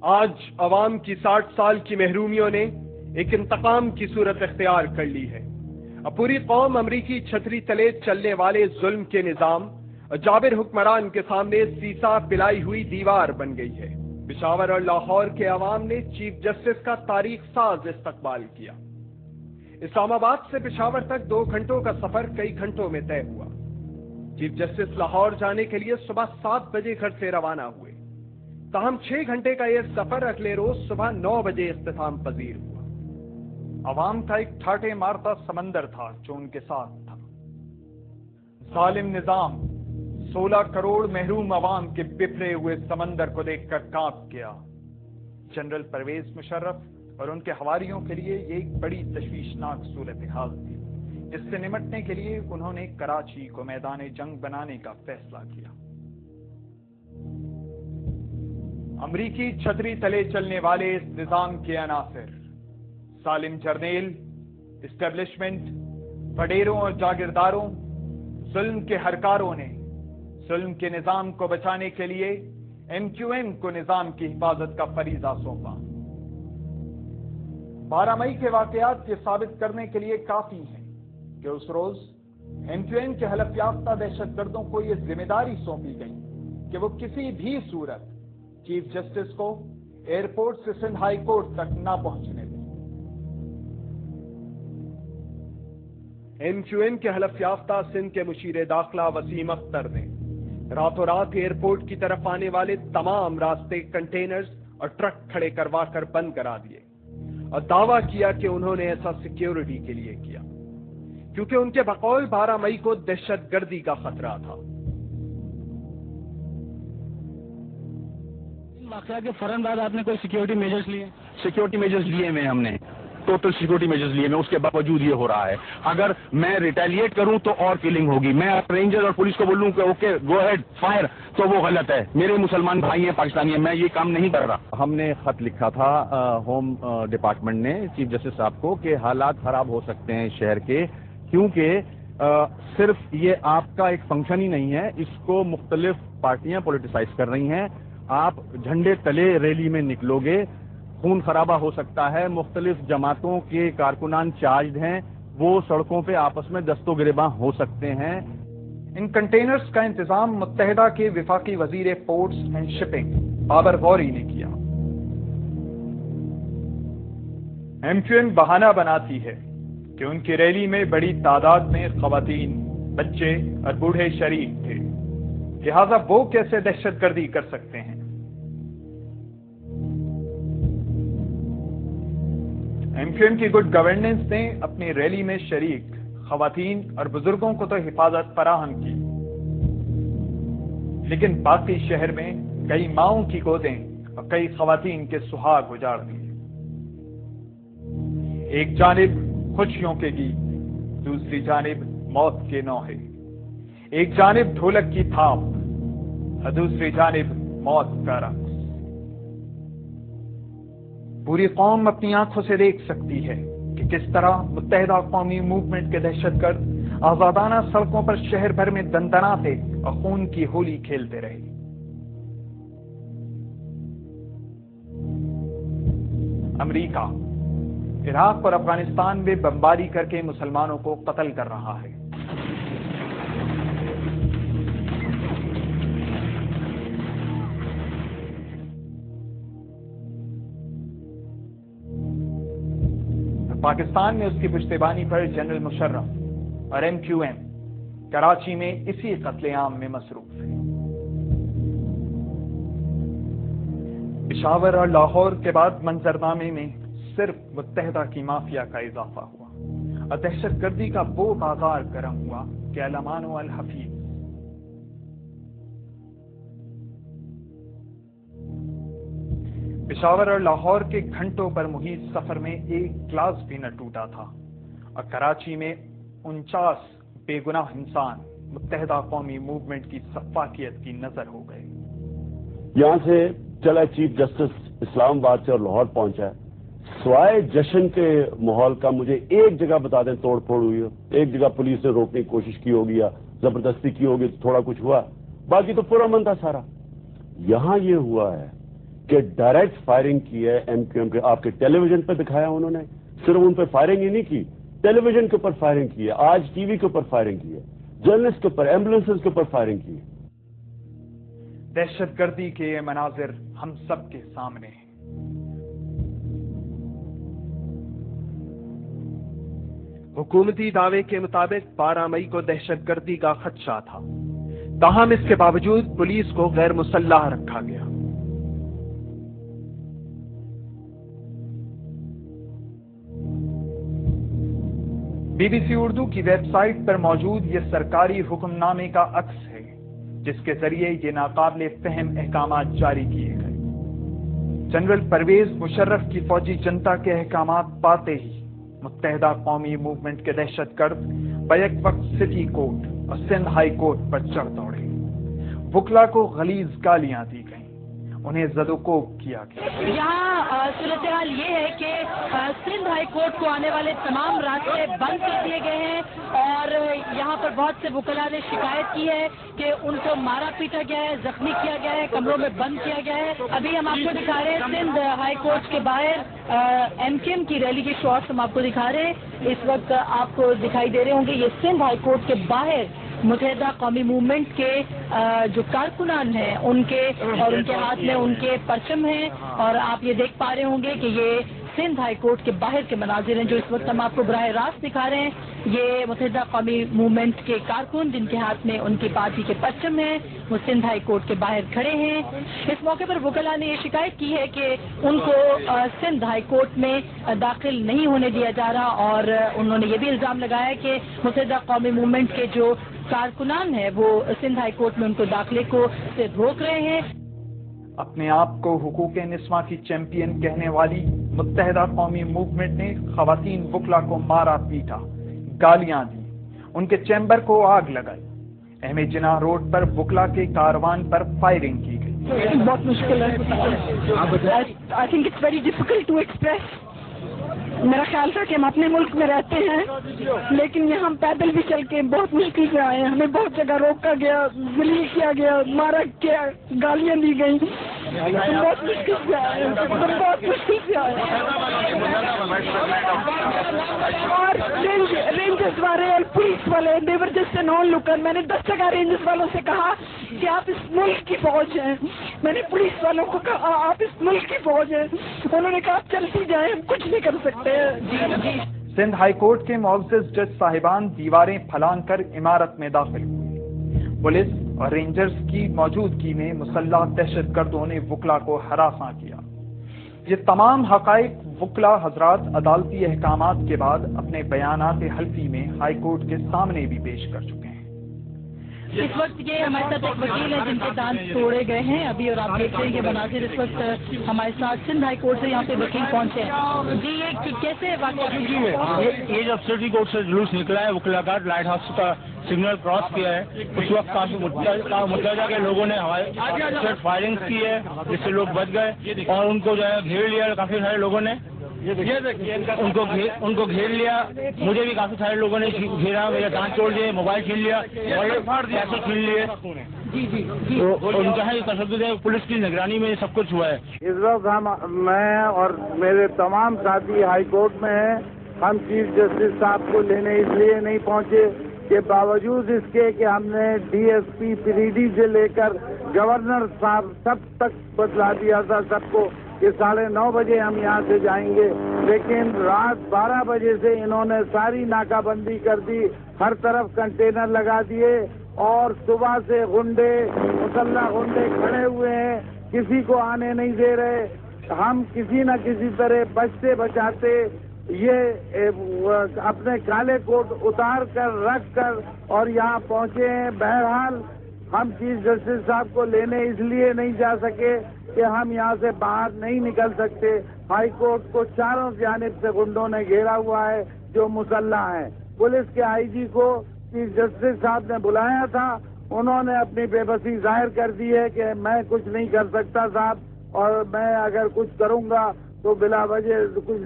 آج عوام کی 60 سال کی محرومیوں نے ایک انتقام کی صورت اختیار کر لی ہے۔ اب پوری قوم امریکی چھتری تلے چلنے والے ظلم کے نظام اور جابر حکمران کے سامنے سیسا پلائی ہوئی دیوار بن گئی ہے۔ پشاور اور لاہور کے عوام نے چیف جسٹس کا تاریخ ساز استقبال کیا۔ اسلام آباد سے پشاور تک 2 گھنٹوں کا سفر کئی گھنٹوں میں طے ہوا۔ چیف جسٹس لاہور جانے کے لیے صبح 7 بجے گھر سے روانہ ہوئے، تاہم 6 گھنٹے کا یہ سفر اگلے روز صبح 9 بجے اختتام پذیر ہوا۔ عوام کا ایک ٹھاٹے مارتا سمندر تھا جو ان کے ساتھ تھا۔ ظالم نظام 16 کروڑ محروم عوام کے بفرے ہوئے سمندر کو دیکھ کر کانپ گیا۔ جنرل پرویز مشرف اور ان کے حواریوں کے لیے یہ ایک بڑی تشویشناک صورتحال تھی، جس سے نمٹنے کے لیے انہوں نے کراچی کو میدان جنگ بنانے کا فیصلہ کیا۔ امریکی چھتری تلے چلنے والے اس نظام کے عناصر، ظالم جرنیل، اسٹیبلشمنٹ، وڈیروں اور جاگیرداروں، ظلم کے ہرکاروں نے ظلم کے نظام کو بچانے کے لیے MQM کو نظام کی حفاظت کا فریضہ سونپا۔ 12 مئی کے واقعات یہ ثابت کرنے کے لیے کافی ہیں کہ اس روز MQM کے حلف یافتہ دہشت گردوں کو یہ ذمہ داری سونپی گئی کہ وہ کسی بھی صورت چیف جسٹس کو ایئرپورٹ سے سندھ ہائی کورٹ تک نہ پہنچنے دیں۔ MQM کے حلف یافتہ سندھ کے مشیر داخلہ وسیم اختر نے راتوں رات ایئرپورٹ کی طرف آنے والے تمام راستے کنٹینرز اور ٹرک کھڑے کروا کر بند کرا دیے اور دعویٰ کیا کہ انہوں نے ایسا سیکیورٹی کے لیے کیا کیونکہ ان کے بقول 12 مئی کو دہشت گردی کا خطرہ تھا۔ واقعہ کے فوراً بعد آپ نے کوئی سیکیورٹی میجرز لیے؟ سیکیورٹی میجرز لیے میں، ہم نے ٹوٹل سیکیورٹی میجرز لیے میں، اس کے باوجود یہ ہو رہا ہے۔ اگر میں ریٹیلیٹ کروں تو اور کلنگ ہوگی، میں رینجر اور پولیس کو بولوں کہ اوکے گو ہیڈ فائر، تو وہ غلط ہے۔ میرے مسلمان بھائی ہیں، پاکستانی ہیں، میں یہ کام نہیں کر رہا۔ ہم نے خط لکھا تھا ہوم ڈپارٹمنٹ نے چیف جسٹس صاحب کو کہ حالات خراب ہو سکتے ہیں شہر کے، کیونکہ صرف یہ آپ کا ایک فنکشن ہی نہیں ہے، اس کو مختلف پارٹیاں پولیٹیسائز کر رہی ہیں۔ آپ جھنڈے تلے ریلی میں نکلو گے، خون خرابہ ہو سکتا ہے، مختلف جماعتوں کے کارکنان چارجڈ ہیں، وہ سڑکوں پہ آپس میں دست و گریباں ہو سکتے ہیں۔ ان کنٹینرز کا انتظام متحدہ کے وفاقی وزیر ports and shipping Babar Ghori نے کیا۔ MQM بہانہ بناتی ہے کہ ان کی ریلی میں بڑی تعداد میں خواتین، بچے اور بوڑھے شریک تھے، لہذا وہ کیسے دہشت گردی کر سکتے ہیں۔ MQM کی گڈ گورننس نے اپنی ریلی میں شریک خواتین اور بزرگوں کو تو حفاظت فراہم کی، لیکن باقی شہر میں کئی ماؤں کی گودیں اور کئی خواتین کے سہاگ اجاڑ دیے۔ ایک جانب خوشیوں کے گیت، دوسری جانب موت کے نوحے، ایک جانب ڈھولک کی تھاپ اور دوسری جانب موت کا رقص۔ پوری قوم اپنی آنکھوں سے دیکھ سکتی ہے کہ کس طرح متحدہ قومی موومنٹ کے دہشت گرد آزادانہ سڑکوں پر شہر بھر میں دندناتے اور خون کی ہولی کھیلتے رہے۔ امریکہ عراق اور افغانستان میں بمباری کر کے مسلمانوں کو قتل کر رہا ہے۔ پاکستان میں اس کی پشتیبانی پر جنرل مشرف اور MQM کراچی میں اسی قتل عام میں مصروف ہے۔ پشاور اور لاہور کے بعد منظرنامے میں صرف متحدہ کی مافیا کا اضافہ ہوا اور دہشت گردی کا وہ بازار گرم ہوا کہ الامان و الحفیظ۔ پشاور اور لاہور کے گھنٹوں پر محیط سفر میں ایک گلاس بھی نہ ٹوٹا تھا اور کراچی میں 49 بے گناہ انسان متحدہ قومی موومنٹ کی سفاکیت کی نظر ہو گئے۔ یہاں سے چلا چیف جسٹس اسلام آباد سے اور لاہور پہنچا ہے، سوائے جشن کے ماحول کا مجھے ایک جگہ بتا دیں توڑ پھوڑ ہوئی ہو، ایک جگہ پولیس نے روکنے کی کوشش کی ہوگی یا زبردستی کی ہوگی تو تھوڑا کچھ ہوا، باقی تو پرامن تھا سارا۔ یہاں یہ ہوا ہے کہ ڈائریکٹ فائرنگ کی ہے ایم کیو ایم کے. آپ کے ٹیلی ویژن پہ دکھایا انہوں نے, صرف ان پہ فائرنگ ہی نہیں کی, ٹیلی ویژن کے اوپر فائرنگ کی ہے, آج ٹی وی کے اوپر فائرنگ کی ہے, جرنلسٹ کے اوپر, ایمبولینسز کے اوپر فائرنگ کی ہے. دہشت گردی کے یہ مناظر ہم سب کے سامنے ہیں. حکومتی دعوے کے مطابق 12 مئی کو دہشت گردی کا خدشہ تھا, تاہم اس کے باوجود پولیس کو غیر مسلح رکھا گیا. بی بی سی اردو کی ویب سائٹ پر موجود یہ سرکاری حکم نامے کا عکس ہے جس کے ذریعے یہ ناقابل فہم احکامات جاری کیے گئے. جنرل پرویز مشرف کی فوجی جنتا کے احکامات پاتے ہی متحدہ قومی موومنٹ کے دہشت گرد بیک وقت سٹی کورٹ اور سندھ ہائی کورٹ پر چڑھ دوڑے. وکلا کو غلیظ گالیاں دی گئیں, انہیں زد و کوب کیا گیا. یہاں صورتحال یہ ہے کہ سندھ ہائی کورٹ کو آنے والے تمام راستے بند کر دیے گئے ہیں اور یہاں پر بہت سے وکلاء نے شکایت کی ہے کہ ان کو مارا پیٹا گیا ہے, زخمی کیا گیا ہے, کمروں میں بند کیا گیا ہے. ابھی ہم آپ کو دکھا رہے ہیں سندھ ہائی کورٹ کے باہر ایم کیو ایم کی ریلی کے شاٹس ہم آپ کو دکھا رہے ہیں. اس وقت آپ کو دکھائی دے رہے ہوں گے یہ سندھ ہائی کورٹ کے باہر متحدہ قومی موومنٹ کے جو کارکنان ہیں ان کے اور ان کے ہاتھ میں ان کے پرچم ہیں, اور آپ یہ دیکھ پا رہے ہوں گے کہ یہ سندھ ہائی کورٹ کے باہر کے مناظر ہیں جو اس وقت ہم آپ کو براہ راست دکھا رہے ہیں. یہ متحدہ قومی موومنٹ کے کارکن جن کے ہاتھ میں ان کی پارٹی کے پرچم ہیں وہ سندھ ہائی کورٹ کے باہر کھڑے ہیں. اس موقع پر وکلاء نے یہ شکایت کی ہے کہ ان کو سندھ ہائی کورٹ میں داخل نہیں ہونے دیا جا رہا, اور انہوں نے یہ بھی الزام لگایا کہ متحدہ قومی موومنٹ کے جو کارکنان ہیں وہ سندھ ہائی کورٹ میں ان کو داخلے کو سے روک رہے ہیں. اپنے آپ کو حقوق نسواں کی چیمپئن کہنے والی متحدہ قومی موومنٹ نے خواتین وکلا کو مارا پیٹا, گالیاں دی, ان کے چیمبر کو آگ لگائی. احمد جناح روڈ پر وکلا کے کاروان پر فائرنگ کی گئی. بہت مشکل ہے. I think it's very difficult to express. میرا خیال تھا کہ ہم اپنے ملک میں رہتے ہیں لیکن یہاں ہم پیدل بھی چل کے بہت مشکل سے آئے ہیں. ہمیں بہت جگہ روکا گیا, ذلیل کیا گیا, مارا گیا, گالیاں دی گئیں. بہت مشکل سے آئے ہیں, بہت مشکل سے آئے ہیں. اور رینجرز والے اور پولیس والے دیور جسٹ این آن لوکر. میں نے 10 جگہ رینجرز والوں سے کہا کہ آپ اس ملک کی فوج ہیں. میں نے پولیس والوں کو کہا آپ اس ملک کی فوج ہیں. انہوں نے کہا آپ چلتی جائیں, ہم کچھ نہیں کر سکتے. سندھ ہائی کورٹ کے معزز جج صاحبان دیواریں پھلانگ کر عمارت میں داخل ہوئے. پولیس اور رینجرز کی موجودگی میں مسلح دہشت گردوں نے وکلا کو ہراساں کیا. یہ تمام حقائق وکلا حضرات عدالتی احکامات کے بعد اپنے بیانات حلفی میں ہائی کورٹ کے سامنے بھی پیش کر چکے ہیں. اس وقت یہ ہمارے ساتھ ایک وکیل ہے جن کے دانت توڑے گئے ہیں ابھی, اور آپ دیکھ رہے ہیں کہ مناظر اس وقت ہمارے ساتھ سندھ ہائی کورٹ سے یہاں پہ وکیل پہنچے ہیں. جی یہ کیسے واقعہ؟ یہ جب سٹی کورٹ سے جلوس نکلا ہے وکلا کا لائٹ ہاؤس کا سگنل کراس کیا ہے اس وقت کافی متحدہ کے لوگوں نے ہمارے فائرنگ کی ہے جس سے لوگ بچ گئے اور ان کو جو ہے گھیر لیا. کافی سارے لوگوں نے ان کو گھیر لیا. مجھے بھی کافی سارے لوگوں نے گھیرا, میرے دانت توڑ دیے, موبائل چھین لیا اور پیسے چھین لیے. ان کا ہے تشدد ہے, پولیس کی نگرانی میں سب کچھ ہوا ہے. اس وقت میں اور میرے تمام ساتھی ہائی کورٹ میں ہیں. ہم چیف جسٹس صاحب کو لینے اس لیے نہیں پہنچے کہ باوجود اس کے کہ ہم نے ڈی ایس پی پریڈی سے لے کر گورنر صاحب سب تک بتلا دیا تھا سب کو کہ 9:30 بجے ہم یہاں سے جائیں گے, لیکن رات 12 بجے سے انہوں نے ساری ناکہ بندی کر دی, ہر طرف کنٹینر لگا دیے اور صبح سے غنڈے, مسلح غنڈے کھڑے ہوئے ہیں, کسی کو آنے نہیں دے رہے. ہم کسی نہ کسی طرح بچتے بچاتے یہ اپنے کالے کوٹ اتار کر رکھ کر اور یہاں پہنچے ہیں. بہرحال ہم چیف جسٹس صاحب کو لینے اس لیے نہیں جا سکے کہ ہم یہاں سے باہر نہیں نکل سکتے. ہائی کورٹ کو چاروں جانب سے گنڈوں نے گھیرا ہوا ہے جو مسلح ہیں. پولیس کے آئی جی کو چیف جسٹس صاحب نے بلایا تھا, انہوں نے اپنی بے بسی ظاہر کر دی ہے کہ میں کچھ نہیں کر سکتا صاحب, اور میں اگر کچھ کروں گا تو بلا وجہ کچھ